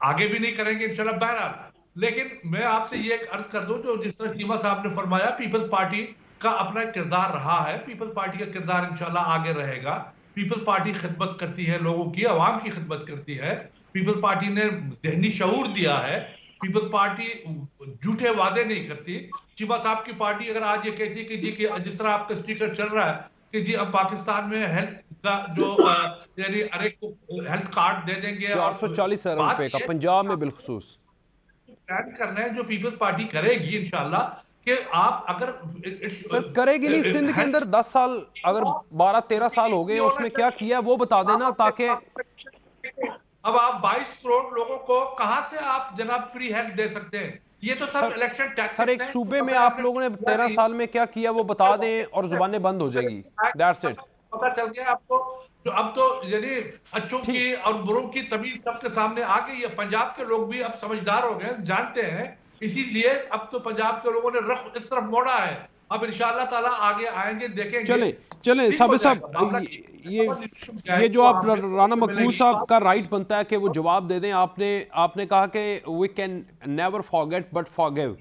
आगे भी नहीं करेंगे इंशाल्लाह। बहरहाल लेकिन मैं आपसे ये एक अर्ज कर दूं, जो जिस तरह चीमा साहब ने फरमाया, पीपल्स पार्टी का अपना किरदार रहा है, पीपल्स पार्टी का किरदार इंशाल्लाह आगे रहेगा। पीपल्स पार्टी खिदमत करती है, लोगों की, आवाम की खिदमत करती है। पीपल्स पार्टी ने ज़हनी शऊर दिया है। पीपल्स पार्टी झूठे वादे नहीं करती। चीमा साहब की पार्टी अगर आज ये कहती है कि जी कि जिस तरह आपका स्पीकर चल रहा है कि जी अब पाकिस्तान में हेल्थ का जो यानी हर एक को हेल्थ कार्ड दे देंगे, 440 अरब रुपए का पंजाब में बिलखुसूस प्लान करना है जो पीपल्स पार्टी करेगी इंशाल्लाह कि आप अगर सर करेगी नहीं। सिंध के अंदर 10 साल अगर 12-13 साल हो गए उसमें क्या किया वो बता देना, ताकि अब आप 22 करोड़ लोगों को कहां से आप जनाब फ्री हेल्थ दे सकते हैं? ये तो सब इलेक्शन टैक्स। सर एक सूबे में आप लोगों ने 13 साल में क्या किया वो बता दें और जुबानें बंद हो जाएगी। That's it. पता चल गया आपको। जो अब तो यानी अच्छों की और बुरों की तमीज सबके सामने आ गई है। पंजाब के लोग भी अब समझदार हो गए, जानते हैं, इसीलिए अब तो पंजाब के लोगों ने रुख इस तरफ मोड़ा है। अब इंशाअल्लाह ताला आगे आएंगे, देखेंगे। चलें साबिर साहब, ये जो आप राणा मकबूल साहब का राइट बनता है कि वो जवाब दे दें। आपने कहा कि we can never forget but forgive.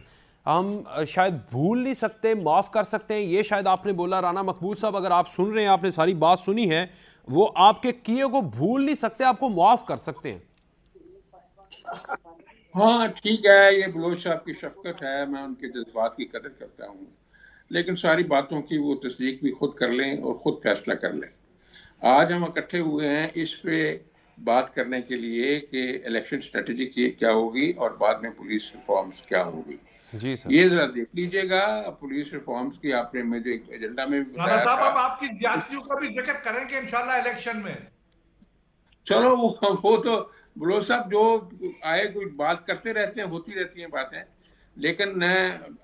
हम शायद भूल नहीं सकते, माफ़ कर सकते हैं, ये शायद आपने बोला। राणा मकबूल साहब, अगर आप सुन रहे हैं, आपने सारी बात सुनी है, वो आपके किए को भूल नहीं सकते, आपको माफ़ कर सकते हैं। हाँ ठीक है, ये बलोच साहब की शफकत है, मैं उनके जज्बात की कदर करता हूँ, लेकिन सारी बातों की वो तस्दीक भी खुद कर लें और खुद फैसला कर लें। आज हम इकट्ठे हुए हैं इस पे बात करने के लिए कि इलेक्शन स्ट्रेटजी क्या होगी और बाद में पुलिस रिफॉर्म्स क्या होगी। जी सर, ये जरा देख लीजिएगा पुलिस रिफॉर्म्स की। आपने में जो एक एजेंडा में भी बताया साहब, था, अब आपकी ज्यादतियों का भी जिक्र करेंगे इंशाल्लाह इलेक्शन में। चलो वो तो बलोच साहब जो आए कोई बात करते रहते हैं, होती रहती हैं बातें, लेकिन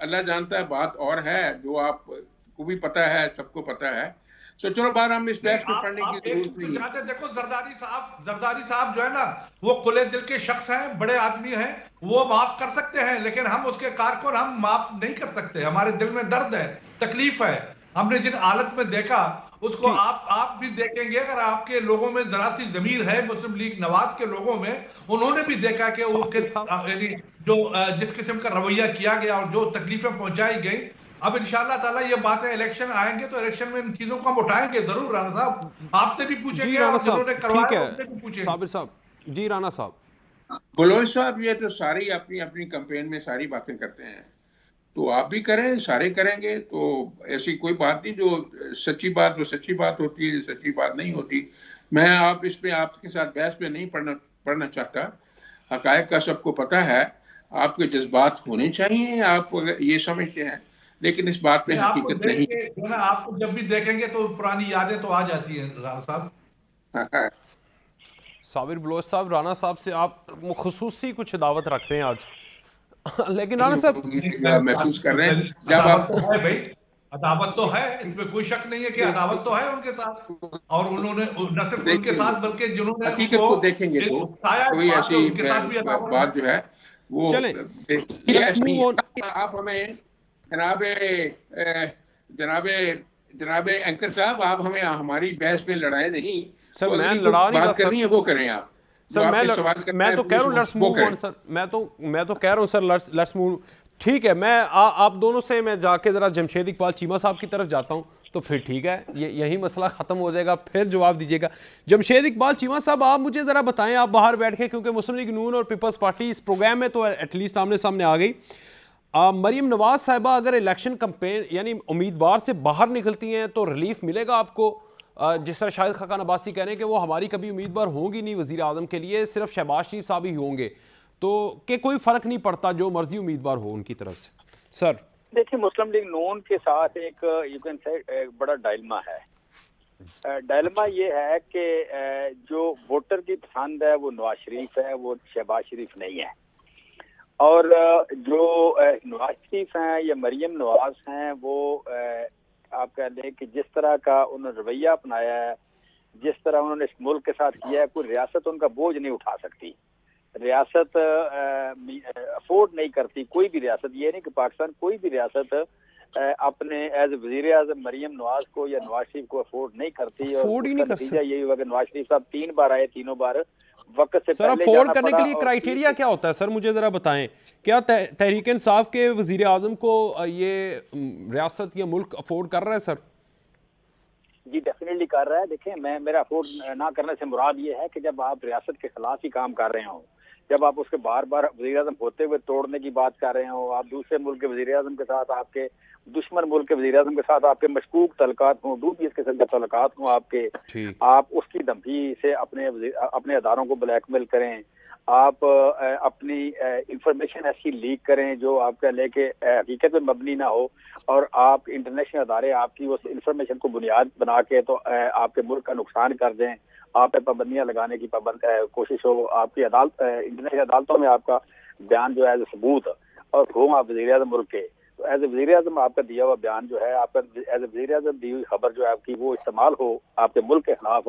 अल्लाह जानता है बात और है जो आपको भी पता है, सबको पता है। तो चलो बाहर हम इस बहस में आप- पढ़ने आप की एक जरूरत चीज नहीं है। जानते हैं, देखो जरदारी साहब जो है ना, वो खुले दिल के शख्स हैं, बड़े आदमी हैं, वो माफ कर सकते हैं, लेकिन हम उसके कारकुन हम माफ नहीं कर सकते। हमारे दिल में दर्द है, तकलीफ है। हमने जिन हालत में देखा उसको ठीक। आप भी देखेंगे, अगर आपके लोगों में जरा सी जमीर है, मुस्लिम लीग नवाज के लोगों में, उन्होंने भी देखा कि वो साबिर साहब, यानी जो जिस किस्म का रवैया किया गया और जो तकलीफें पहुंचाई गई। अब इंशाल्लाह ताला ये बातें, इलेक्शन आएंगे तो इलेक्शन में इन चीजों को हम उठाएंगे जरूर। राणा साहब आपसे भी जी पूछेंगे राणा और जिन्होंने साहब, ठीक करवाया है। उनसे भी पूछेंगे। साबिर साहब, जी राणा साहब। बलोच साहब ये तो सारी अपनी अपनी कैंपेन में सारी बातें करते हैं, तो आप भी करें, सारे करेंगे, तो ऐसी कोई बात नहीं। जो सच्ची बात वो सच्ची बात होती है, सच्ची बात नहीं होती। मैं आप इसमें आपके साथ बहस में नहीं पढ़ना चाहता। हकायक का सबको पता है, आपके जज्बात होने चाहिए, आप ये समझते हैं, लेकिन इस बात में आपको हकीकत देख नहीं के जो है ना, आपको जब भी देखेंगे तो पुरानी यादें तो आ जाती है राणा साहब। है। साबिर बलोच साहब, राणा साहब से आप खुसूसी कुछ दावत रख रहे हैं आज। लेकिन राणा साहब, महसूस कर रहे हैं जब अदावत आप तो है भाई, अदावत तो है, इसमें कोई शक नहीं है कि अदावत तो है उनके साथ। और उन्होंने न सिर्फ उनके साथ बल्कि जिन्होंने हकीकत उनको को देखेंगे तो उकसाया कोई बात ऐसी है, उनके साथ भी अदावत है। बात जो है वो चलें, let's ऐसी move on. आप हमें जनाबे जनाबे एंकर साहब, आप हमें हमारी बहस में लड़ाए नहीं। सर, तो मैं अगली लड़ा नहीं रहा बात करनी है वो करें आप। जो सर। आपके सवाल करना मैं है, तो कह रहा हूँ लेट्स वो मूव करें। On sir. मैं तो कह रहा हूँ सर, लेट्स मूव। ठीक है, मैं आप दोनों से मैं जाके जरा जमशेद इकबाल चीमा साहब की तरफ जाता हूँ, तो फिर ठीक है, यही मसला ख़त्म हो जाएगा, फिर जवाब दीजिएगा। जमशेद इकबाल चीमा साहब, आप मुझे ज़रा बताएं, आप बाहर बैठ के, क्योंकि मुस्लिम लीग नून और पीपल्स पार्टी इस प्रोग्राम में तो एटलीस्ट आमने सामने आ गई। मरीम नवाज साहिबा अगर इलेक्शन कंपेन यानी उम्मीदवार से बाहर निकलती हैं तो रिलीफ मिलेगा आपको? जिस तरह शाहिद खाकान अब्बासी कह रहे हैं कि वो हमारी कभी उम्मीदवार होंगी नहीं वज़ीर आज़म के लिए, सिर्फ शहबाज शरीफ साहब ही होंगे, तो कि कोई फ़र्क नहीं पड़ता जो मर्जी उम्मीदवार हो उनकी तरफ से? सर देखिए, मुस्लिम लीग नून के साथ एक यू कैन से एक बड़ा डायलमा है। डायलमा ये है कि जो वोटर की पसंद है वो नवाज शरीफ है, वो शहबाज शरीफ नहीं है। और जो नवाज शरीफ हैं या मरीम नवाज हैं, वो आप कह लें कि जिस तरह का उन्होंने रवैया अपनाया है, जिस तरह उन्होंने इस मुल्क के साथ किया है, कोई रियासत उनका बोझ नहीं उठा सकती। रियासत अफोर्ड नहीं करती, कोई भी रियासत। ये नहीं कि पाकिस्तान कोई भी रियासत अपने एज वजीर आज़म मरीम नवाज को या नवाज शरीफ को अफोर्ड नहीं करती। और अफोर्ड ही नहीं कर नतीजा यही हुआ कि नवाज शरीफ साहब 3 बार आए, तीनों बार वक्त से सर पहले अफोर्ड जाना करने के पड़ा। लिए और क्राइटेरिया क्या होता है सर, मुझे ज़रा बताएं। क्या तहरीक इंसाफ के वज़ीर आज़म को ये रियासत या मुल्क अफोर्ड कर रहा है सर? जी डेफिनेटली कर रहा है। देखें, मेरा अफोर्ड ना करने से मुराद ये है कि जब आप रियासत के खिलाफ ही काम कर रहे हो, जब आप उसके बार बार वज़ीर आज़म होते हुए तोड़ने की बात कर रहे हो, आप दूसरे मुल्क के वज़ीर आज़म के साथ, आपके दुश्मन मुल्क के वज़ीर आज़म के साथ आपके मशकूक तल्लुकात हों, डूबियस किस्म के तल्लुकात हों आपके, आप उसकी धमकी से अपने अदारों को ब्लैकमेल करें, आप अपनी इंफॉर्मेशन ऐसी लीक करें जो आपका लेके हकीकत में मबनी ना हो, और आप इंटरनेशनल अदारे आपकी उस इंफॉर्मेशन को बुनियाद बना के तो आपके मुल्क का नुकसान कर दें, आप पे पाबंदियां लगाने की कोशिश हो, आपकी इंटरनेशनल अदालतों में आपका बयान जो है एज ए सबूत और हो आप वज़ीर आज़म मुल्क के, तो एज ए वज़ीर आज़म आपका दिया हुआ बयान जो है, आपका एज ए वज़ीर आज़म दी हुई खबर जो है आपकी, वो इस्तेमाल हो आपके मुल्क के खिलाफ,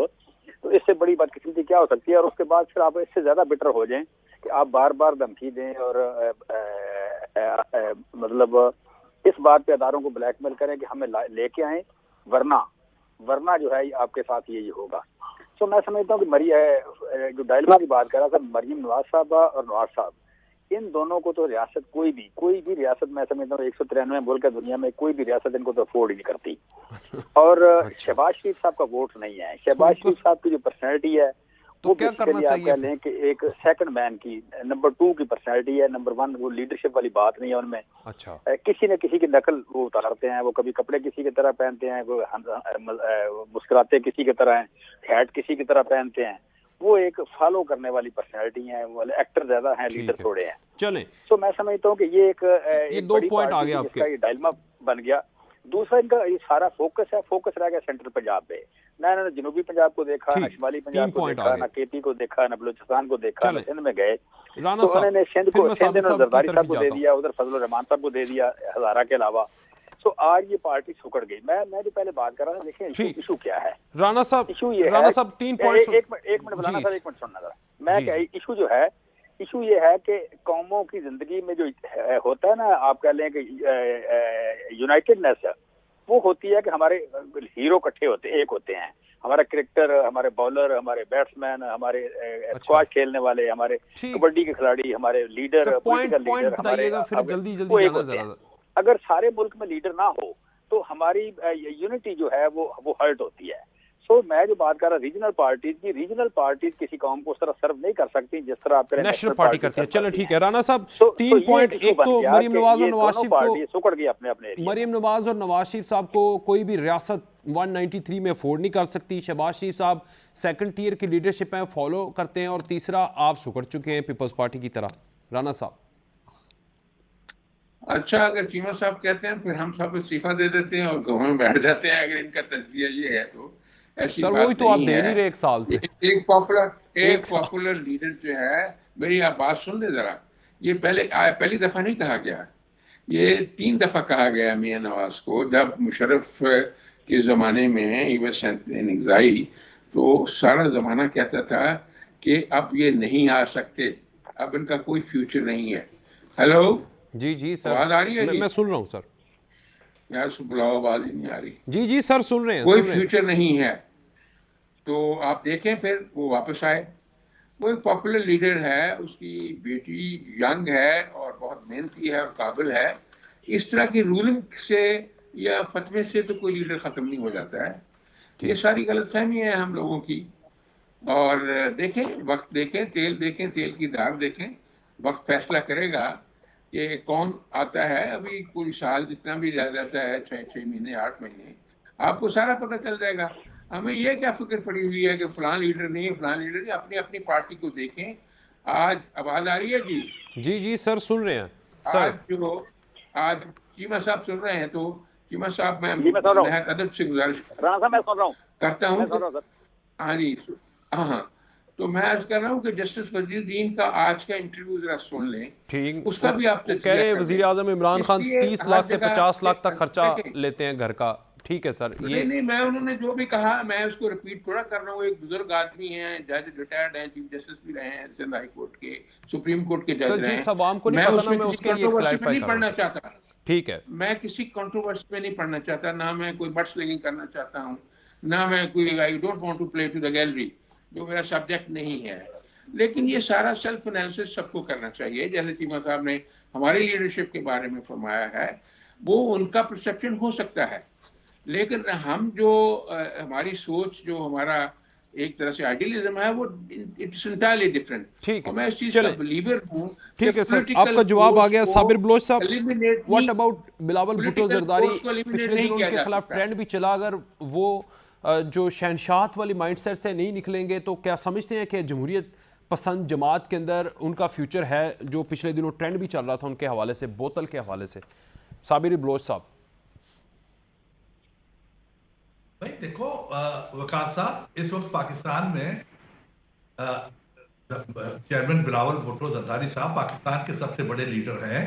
तो इससे बड़ी बदकिस्मती क्या हो सकती है? और उसके बाद फिर आप इससे ज्यादा बेटर हो जाएं कि आप बार बार धमकी दें और मतलब इस बात पे अदारों को ब्लैकमेल करें कि हमें लेके आए, वरना जो है आपके साथ यही होगा। तो मैं समझता हूँ कि जो डायलमा की बात कर रहा था मरीम नवाज साहबा और नवाज साहब, इन दोनों को तो रियासत कोई भी रियासत, मैं समझता हूँ 193 मुल्क है दुनिया में, कोई भी रियासत इनको तो अफोर्ड ही नहीं करती। और शहबाज शरीफ साहब का वोट नहीं है। शहबाज शरीफ साहब की जो पर्सनैलिटी है वो क्या करना आप चाहिए? कह लें कि एक सेकंड मैन की, नंबर 2 की पर्सनैलिटी है। नंबर 1 वो लीडरशिप वाली बात नहीं है उनमें। अच्छा, किसी न किसी की नकल वो उतारते हैं, वो कभी कपड़े किसी की तरह पहनते हैं, वो मुस्कुराते किसी की तरह हैं, हैट किसी की तरह पहनते हैं। वो एक फॉलो करने वाली पर्सनैलिटी है, वो एक्टर ज्यादा हैं, लीडर थोड़े हैं। चलें, तो मैं समझता हूँ कि ये ये 2 पॉइंट आ गए आपके। ये डायलमा बन गया। दूसरा इनका ये सारा फोकस रह गया सेंट्रल पंजाब पे। ना इन्होंने जनूबी पंजाब को देखा, ना शिमाली पंजाब को देखा, ना केपी को देखा, ना बलूचिस्तान को देखा, ना सिंध में गए। तो उन्होंने सिंध को जरदारी साहब को दे दिया, उधर फजल रहमान साहब को दे दिया हजारा के अलावा। सो आज ये पार्टी सुकड़ गई। मैं जो पहले बात कर रहा था, देखिए ठीक। इशू क्या है। राणा साहब, इशू ये राणा है, साहब 3 पॉइंट्स। एक मिनट बुलाना सर, एक मिनट सुनना सर। मैं क्या, इशू जो है, इशू ये है कि कौमों की जिंदगी में जो होता है ना, आप कह लें कि यूनाइटेडनेस है, वो होती है कि हमारे हीरो इकट्ठे होते एक होते हैं। हमारा क्रिकेटर, हमारे बॉलर, हमारे बैट्समैन, हमारे स्क्वाश खेलने वाले, हमारे कबड्डी के खिलाड़ी, हमारे लीडर, पॉलिटिकल लीडर, हमारे फिर जल्दी वो एक जाना होते जरा। हैं। अगर सारे मुल्क में लीडर ना हो तो हमारी यूनिटी जो है वो हर्ट होती है। सो मैं जो बात कर रहा, रीजनल पार्टीज किसी कौम को उस तरह सर्व नहीं कर सकती जिस तरह आप नेशनल पार्टी करती है। चलो ठीक है राणा साहब, 3 पॉइंट। एक तो मरियम नवाज और नवाज शरीफ को, सुकड़ गई अपने मरियम नवाज और नवाज शरीफ साहब को कोई भी रियासत 193 में अफोर्ड नहीं कर सकती। शहबाज शरीफ साहब सेकंड टियर की लीडरशिप में फॉलो करते हैं, और तीसरा आप सुकड़ चुके हैं पीपल्स पार्टी की तरह। राणा साहब, अच्छा, अगर चीमा साहब कहते हैं फिर हम सब इस्तीफा दे देते हैं और गाँव में बैठ जाते हैं, अगर इनका तजजिया ये है तो। ऐसी सर बात वही तो आप नहीं दे है। नहीं रहे 1 साल से। एक पॉपुलर लीडर जो है, मेरी आप बात सुन ले जरा, ये पहली दफा नहीं कहा गया, ये 3 दफा कहा गया मियां नवाज को। जब मुशर्रफ के जमाने में ही वाज इन एग्जाइल, तो सारा जमाना कहता था कि अब ये नहीं आ सकते, अब इनका कोई फ्यूचर नहीं है। हेलो जी सर, आवाज आ रही है? मैं सुन रहा हूँ सर। यार बुलाओ, आवाज ही नहीं आ रही। जी सर, सुन रहे हैं। कोई फ्यूचर नहीं है, तो आप देखें फिर वो वापस आए। वो एक पॉपुलर लीडर है, उसकी बेटी यंग है और बहुत मेहनती है और काबिल है। इस तरह की रूलिंग से या फतवे से तो कोई लीडर खत्म नहीं हो जाता है। ये सारी गलतफहमी है हम लोगों की। और देखें, वक्त देखें, तेल की धार देखें, वक्त फैसला करेगा कि कौन आता है। अभी कोई साल जितना भी रह जाता है, 6 महीने 8 महीने, आपको सारा पता चल जाएगा। हमें ये क्या फिक्र पड़ी हुई है कि फलां लीडर नहीं, फलां लीडर नहीं। अपनी अपनी पार्टी को देखें। आज आवाज आ रही है जी? जी सर, सुन रहे हैं सर। आज चीमा साहब सुन रहे हैं, तो चीमा साहब मैं नहायत अदब से गुजारिश करता हूँ। हाँ जी, हाँ, तो मैं अर्ज कर रहा हूँ कि जस्टिस वजीरुद्दीन का आज का इंटरव्यू जरा सुन लें। ठीक, उसका भी आप कह रहे हैं वजीर आजम इमरान खान 30 लाख से 50 लाख तक खर्चा लेते हैं घर का। ठीक है सर, ये नहीं, मैं उन्होंने जो भी कहा मैं उसको रिपीट थोड़ा कर रहा हूँ। एक बुजुर्ग आदमी हैं, जज रिटायर्ड हैं, चीफ जस्टिस भी रहे हैं सिंध हाई कोर्ट के, सुप्रीम कोर्ट के जज रहे हैं। मैं उसमें किसी कंट्रोवर्सी में नहीं पढ़ना चाहता। ठीक है, मैं किसी कंट्रोवर्सी में नहीं पढ़ना चाहता, ना मैं कोई बट स्लिंगिंग करना चाहता हूँ, ना मैं कोई I don't want to play to the gallery, जो मेरा सब्जेक्ट नहीं है। लेकिन ये सारा सेल्फ एनालिसिस सबको करना चाहिए। जैसे चीमा साहब ने हमारी लीडरशिप के बारे में फरमाया है, वो उनका परसेप्शन हो सकता है, लेकिन हम जो हमारी सोच, जो हमारा एक तरह से आइडियलिज्म है, वो इट्स एंटायरली डिफरेंट। ठीक है, मैं इस चीज का बिलीवर हूं। ठीक है सर, आपका जवाब आ गया। साबिर बलोच साहब, व्हाट अबाउट बिलावल भुट्टो जरदारी? पिछले दिनों उनके खिलाफ ट्रेंड भी चला, अगर वो जो शहनशाह वाली माइंडसेट से नहीं निकलेंगे तो क्या समझते हैं कि जमहूरियत पसंद जमात के अंदर उनका फ्यूचर है, जो पिछले दिनों ट्रेंड भी चल रहा था उनके हवाले से, बोतल के हवाले से? साबिर बलोच साहब। भाई देखो वकास साहब, इस वक्त पाकिस्तान में चेयरमैन बिलावल भुट्टो जरदारी साहब पाकिस्तान के सबसे बड़े लीडर हैं,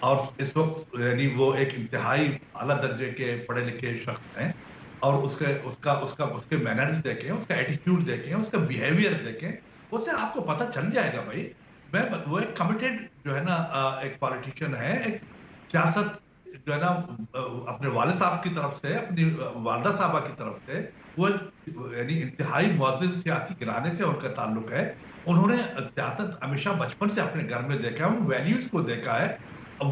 और इस वक्त यानी वो एक इंतहाई आला दर्जे के पढ़े लिखे शख्स हैं। और उसके मैनर्स देखें, उसका एटीट्यूड देखें, उसका बिहेवियर देखें, उससे आपको पता चल जाएगा भाई। वो एक कमिटेड जो है ना एक पॉलिटिशियन है, एक सियासत जो है ना अपने वालिद साहब की तरफ से, अपनी वालदा साहबा की तरफ से, वो यानी इंतहाई मुअज़्ज़िज़ सियासी घराने से उनका ताल्लुक है। उन्होंने सियासत हमेशा बचपन से अपने घर में देखा है, उन वैल्यूज को देखा है।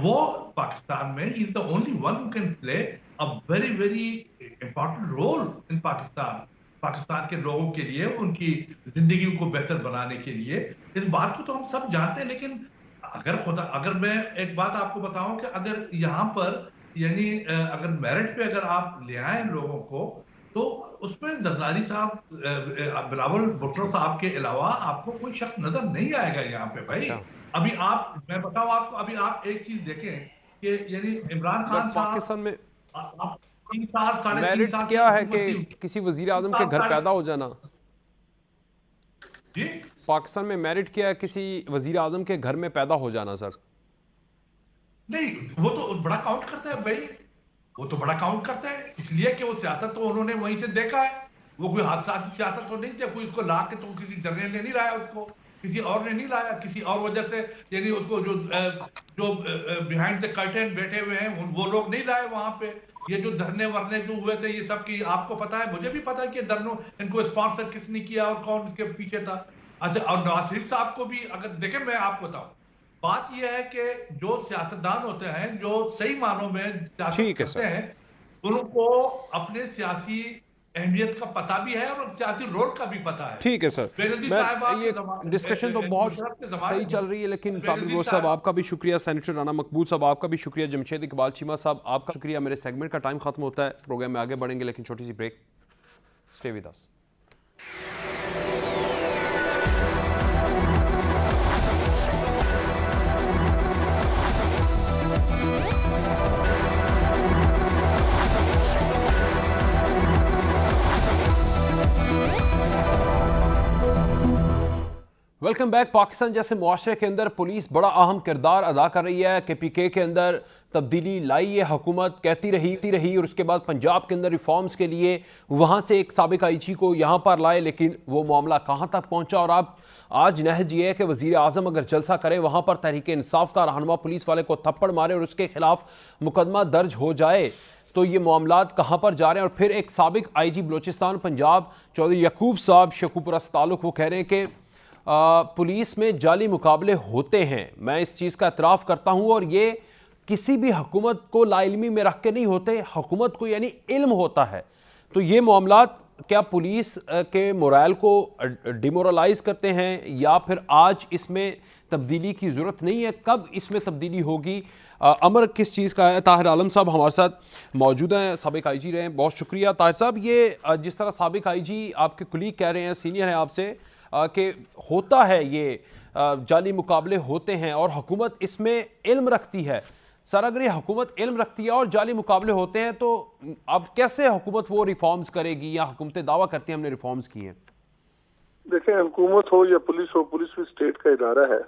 वो पाकिस्तान में is the only one who can play a very very important role in Pakistan के लोगों के लिए, उनकी जिंदगी को बेहतर बनाने के लिए। इस बात को तो हम सब जानते हैं, लेकिन अगर मैं एक बात आपको बताऊं कि अगर यहाँ पर यानी अगर मेरिट पे अगर आप ले आए लोगों को, तो उसमें जरदारी साहब, बिलावल भुट्टो साहब के अलावा आपको कोई शख्स नजर नहीं आएगा यहाँ पे भाई। अभी मैं बताऊं आपको, अभी आप एक चीज देखें कि यानी इमरान खान साहब पाकिस्तान में 3 साल 3.5 मेरिट साल क्या है कि किसी वजीर आजम के घर पैदा हो जाना? जी, पाकिस्तान में मेरिट क्या है? किसी वजीर आजम के घर में पैदा हो जाना सर? नहीं, वो तो बड़ा काउंट करता है भाई। वो तो बड़ा काउंट करता है, इसलिए कि वो सियासत तो उन्होंने वहीं से देखा है। वो कोई हादसाती सियासत तो नहीं थे, कोई उसको ला के तो किसी डरने ने नहीं लाया, उसको किसी और ने नहीं लाया, किसी और वजह से यानी उसको जो बिहाइंड द कर्टेन बैठे हुए हैं वो लोग नहीं लाए वहां पे। ये जो धरने वरने जो हुए थे ये सब की आपको पता है, मुझे भी पता है कि धरनों इनको स्पॉन्सर किसने किया और कौन इसके पीछे था। अच्छा, और नवाज शरीफ साहब को भी अगर देखें, मैं आपको बताऊं, बात यह है कि जो सियासतदान होते हैं, जो सही मानों में सियासत ठीक है करते सर। हैं, उनको अपने सियासी अहमियत का पता भी है और सियासी रोल का भी पता है। ठीक है सर, बेनजीर मैं साहिबा ये डिस्कशन तो बहुत मुशर्रफ के जमाने सही में चल रही है, लेकिन साबिर बेनजीर बोस साहब साहब आपका भी शुक्रिया, सेनेटर राना मकबूल साहब आपका भी शुक्रिया, जमशेद इकबाल चीमा साहब आपका शुक्रिया। मेरे सेगमेंट का टाइम खत्म होता है, प्रोग्राम में आगे बढ़ेंगे लेकिन छोटी सी break. Stay with us. Welcome back. Pakistan जैसे मुआशरे के अंदर पुलिस बड़ा अहम किरदार अदा कर रही है। KPK के अंदर तब्दीली लाई है हुकूमत, कहती रही और उसके बाद पंजाब के अंदर रिफॉर्म्स के लिए वहाँ से एक साबिक IG को यहाँ पर लाए, लेकिन वो मामला कहाँ तक पहुँचा। और अब आज नहज ये है कि वज़ीर आज़म अगर जलसा करे वहाँ पर तहरीक इंसाफ का रहनुमा पुलिस वाले को थप्पड़ मारे और उसके खिलाफ मुकदमा दर्ज हो जाए, तो ये मामलात कहाँ पर जा रहे हैं। और फिर एक साबिक IG बलोचिस्तान पंजाब चौधरी यकूब साहब शेखुपुरा से ताल्लुक, वो कह रहे हैं कि पुलिस में जाली मुकाबले होते हैं। मैं इस चीज़ का एतराफ़ करता हूँ और ये किसी भी हुकूमत को लाइल्मी में रख के नहीं होते, हुकूमत को यानी इल्म होता है। तो ये मामलात क्या पुलिस के मोरल को डिमोरलाइज करते हैं या फिर आज इसमें तब्दीली की ज़रूरत नहीं है, कब इसमें तब्दीली होगी? अमर किस चीज़ का है? ताहिर आलम साहब हमारे साथ मौजूद हैं, साबिक IG रहे हैं, बहुत शुक्रिया ताहिर साहब। ये जिस तरह साबिक IG आपके कुलीग कह रहे हैं, सीनियर हैं आपसे, कि होता है ये जाली मुकाबले होते हैं और हुकूमत इसमें इल्म रखती है। सर, अगर ये हुकूमत इल्म रखती है और जाली मुकाबले होते हैं तो अब कैसे हुकूमत वो रिफॉर्म्स करेगी, या हुकूमतें दावा करती हैं हमने रिफॉर्म्स किए हैं? देखें, हुकूमत हो या पुलिस हो, पुलिस भी स्टेट का इदारा है।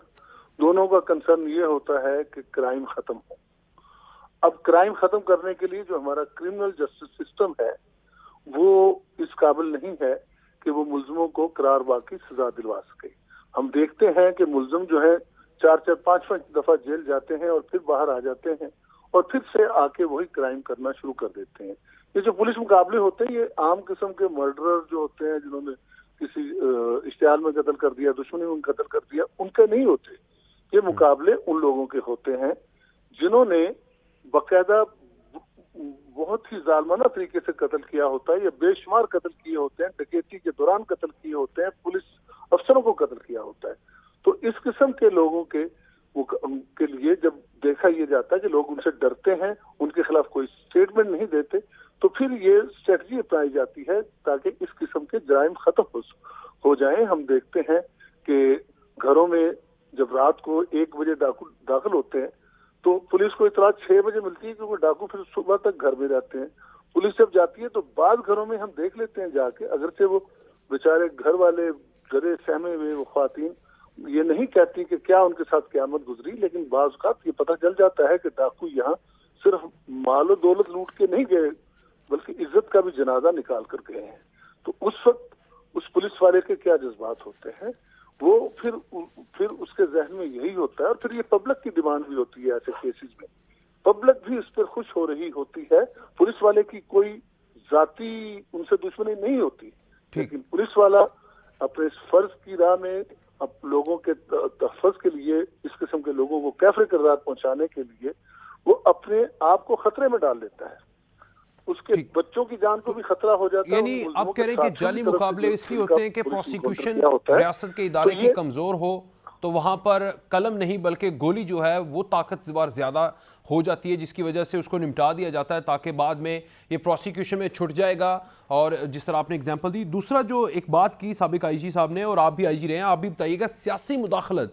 दोनों का कंसर्न ये होता है कि क्राइम खत्म हो। अब क्राइम खत्म करने के लिए जो हमारा क्रिमिनल जस्टिस सिस्टम है वो इस काबिल नहीं है कि वो मुल्जिमों को करार बाकी सजा दिलवा सके। हम देखते हैं कि मुल्जिम जो है 4-4, 5-5 दफा जेल जाते हैं और फिर बाहर आ जाते हैं और फिर से आके वही क्राइम करना शुरू कर देते हैं। ये जो पुलिस मुकाबले होते हैं ये आम किस्म के मर्डरर जो होते हैं, जिन्होंने किसी इश्तिहाल में कत्ल कर दिया, दुश्मनी में कत्ल कर दिया, उनके नहीं होते। ये मुकाबले उन लोगों के होते हैं जिन्होंने बाकायदा बहुत ही जालमाना तरीके से कत्ल किया होता है या बेशुमार कत्ल किए होते हैं, डकैती के दौरान कत्ल किए होते हैं, पुलिस अफसरों को कत्ल किया होता है। तो इस किस्म के लोगों के लिए जब देखा यह जाता है कि लोग उनसे डरते हैं, उनके खिलाफ कोई स्टेटमेंट नहीं देते, तो फिर ये स्ट्रेटजी अपनाई जाती है ताकि इस किस्म के जराइम खत्म हो जाएं। हम देखते हैं कि घरों में जब रात को 1 बजे डाकू दाखिल होते हैं तो पुलिस को इतला 6 बजे मिलती है क्योंकि डाकू फिर सुबह तक घर में रहते हैं। पुलिस जब जाती है तो बाद घरों में हम देख लेते हैं जाके, अगरचे वो बेचारे घर वाले डरे सहमे हुए वो ख्वातीन ये नहीं कहती कि क्या उनके साथ क़यामत गुजरी, लेकिन बाज़ औक़ात ये पता चल जाता है कि डाकू यहाँ सिर्फ मालो दौलत लूट के नहीं गए बल्कि इज्जत का भी जनाजा निकाल कर गए हैं। तो उस वक्त उस पुलिस वाले के क्या जज्बात होते हैं, वो फिर उसके जहन में यही होता है। और फिर ये पब्लिक की डिमांड भी होती है ऐसे केसेस में, पब्लिक भी इस पर खुश हो रही होती है। पुलिस वाले की कोई जाती उनसे दुश्मनी नहीं होती, लेकिन पुलिस वाला अपने फर्ज की राह में अब लोगों के तहफ़्फ़ुज़ के लिए, इस किस्म के लोगों को कैफरे किरदार पहुंचाने के लिए वो अपने आप को खतरे में डाल लेता है, उसके बच्चों की जान को भी खतरा हो जाता है। यानी आप कह रहे हैं कि जाली मुकाबले इसलिए होते हैं कि प्रोसिक्यूशन रियासत के इदारे की कमजोर हो तो वहां पर कलम नहीं बल्कि गोली जो है वो ताकतवर ज्यादा हो जाती है, जिसकी वजह से उसको निपटा दिया जाता है ताकि बाद में ये प्रोसिक्यूशन में छुट जाएगा। और जिस तरह आपने एग्जांपल दी, दूसरा जो एक बात की साबिक IG साहब ने, और आप भी IG रहे हैं, आप भी बताइएगा, सियासी मुदाखलत।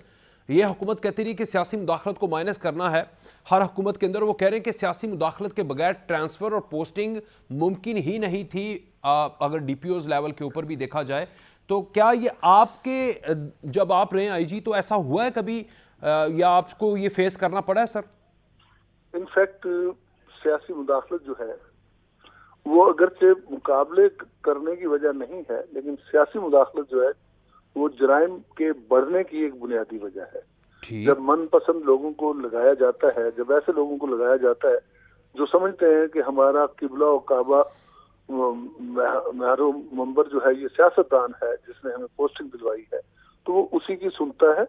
ये हुकूमत कहती रही कि सियासी मुदाखलत को माइनस करना है हर हुकूमत के अंदर। वो कह रहे हैं कि सियासी मुदाखलत के बगैर ट्रांसफ़र और पोस्टिंग मुमकिन ही नहीं थी, अगर DPOs लेवल के ऊपर भी देखा जाए। तो क्या ये आपके जब आप रहे IG तो ऐसा हुआ है कभी, या आपको ये फेस करना पड़ा है सर? इनफैक्ट सियासी मुदाखलत जो है वो अगरचे मुकाबले करने की वजह नहीं है, लेकिन सियासी मुदाखलत जो है वो जराइम के बढ़ने की एक बुनियादी वजह है। जब मनपसंद लोगों को लगाया जाता है, जब ऐसे लोगों को लगाया जाता है जो समझते हैं कि हमारा किबला और काबा महरो मंबर जो है ये सियासतदान है जिसने हमें पोस्टिंग दिलवाई है, तो वो उसी की सुनता है।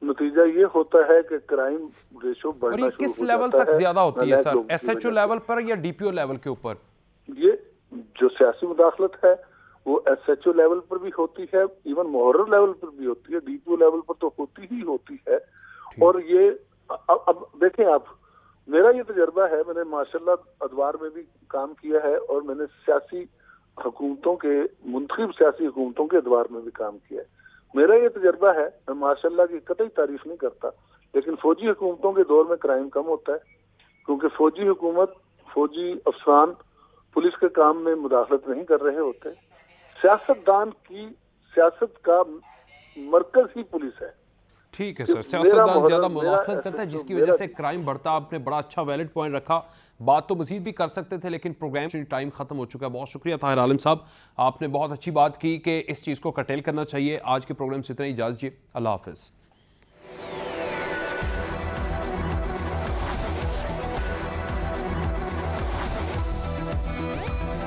नतीजा ये होता है कि क्राइम रेशो बढ़ना शुरू किस हो लेवल जाता तक है। ज्यादा होती है सर, लोगों की एसएचओ वजह लेवल पर या डीपीओ लेवल के ऊपर? से। ये जो सियासी मुदाखलत है वो एसएचओ लेवल पर भी होती है, इवन मुहर्रर लेवल पर भी होती है, डीपीओ लेवल पर तो होती ही होती है। और ये अब देखें आप, मेरा ये तजर्बा है, मैंने माशाल्लाह अदवार में भी काम किया है और मैंने सियासी हुकूमतों के मुंतखब सियासी हुकूमतों के अदवार में भी काम किया है। मेरा ये तजर्बा है, मैं माशाल्लाह की कतई तारीफ नहीं करता, लेकिन फौजी हुकूमतों के दौर में क्राइम कम होता है क्योंकि फौजी हुकूमत, फौजी अफसरान पुलिस के काम में मुदाखलत नहीं कर रहे होते। सियासतदान की सियासत का मरकज ही पुलिस है। ठीक है सर, सियासतदान ज्यादा मुदाखलत करता है जिसकी वजह से क्राइम बढ़ता। आपने बड़ा अच्छा वैलिड पॉइंट रखा, बात तो मजीद भी कर सकते थे लेकिन प्रोग्राम टाइम खत्म हो चुका है। बहुत शुक्रिया ताहिर आलम साहब, आपने बहुत अच्छी बात की कि इस चीज़ को कर्टेल करना चाहिए। आज के प्रोग्राम से इतना ही, इजाज़त दीजिए, अल्लाह हाफिज़।